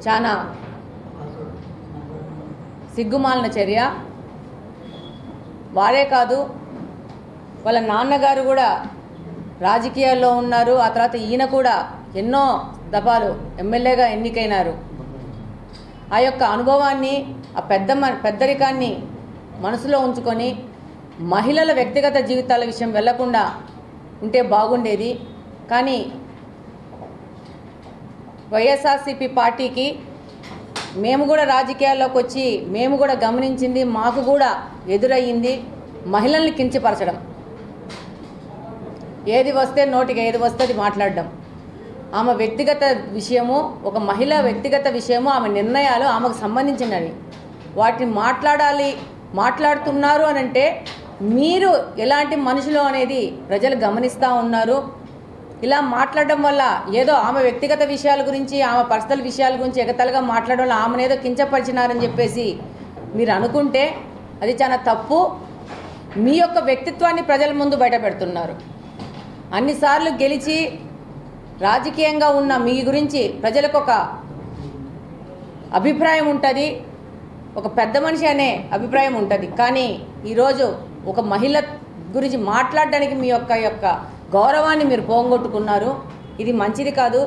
చాలా సిగ్గుమాలిన చర్య. వారే కాదు, వాళ్ళ నాన్నగారు కూడా రాజకీయాల్లో ఉన్నారు. ఆ తర్వాత ఈయన కూడా ఎన్నో దఫాలు ఎమ్మెల్యేగా ఎన్నికైనారు. ఆ యొక్క అనుభవాన్ని, ఆ పెద్దరికాన్ని మనసులో ఉంచుకొని మహిళల వ్యక్తిగత జీవితాల విషయం వెళ్లకుండా ఉంటే బాగుండేది. కానీ వైఎస్ఆర్సీపీ పార్టీకి మేము కూడా రాజకీయాల్లోకి వచ్చి మేము కూడా గమనించింది, మాకు కూడా ఎదురయ్యింది మహిళల్ని కించపరచడం. ఏది వస్తే నోటికి ఏది వస్తే అది మాట్లాడడం. ఆమె వ్యక్తిగత విషయము, ఒక మహిళ వ్యక్తిగత విషయము, ఆమె నిర్ణయాలు ఆమెకు సంబంధించినవి. వాటిని మాట్లాడుతున్నారు అని అంటే మీరు ఎలాంటి మనుషులు అనేది ప్రజలు గమనిస్తూ ఉన్నారు. ఇలా మాట్లాడడం వల్ల ఏదో ఆమె వ్యక్తిగత విషయాల గురించి, ఆమె పర్సనల్ విషయాల గురించి ఎగతలుగా మాట్లాడడం వల్ల ఆమెను ఏదో కించపరిచినారని చెప్పేసి మీరు అనుకుంటే అది చాలా తప్పు. మీ యొక్క వ్యక్తిత్వాన్ని ప్రజల ముందు బయట పెడుతున్నారు. అన్నిసార్లు గెలిచి రాజకీయంగా ఉన్న మీ గురించి ప్రజలకు ఒక అభిప్రాయం ఉంటుంది, ఒక పెద్ద మనిషి అనే అభిప్రాయం ఉంటుంది. కానీ ఈరోజు ఒక మహిళ గురించి మాట్లాడడానికి మీ యొక్క గౌరవాన్ని మీరు పోగొట్టుకున్నారు. ఇది మంచిది కాదు.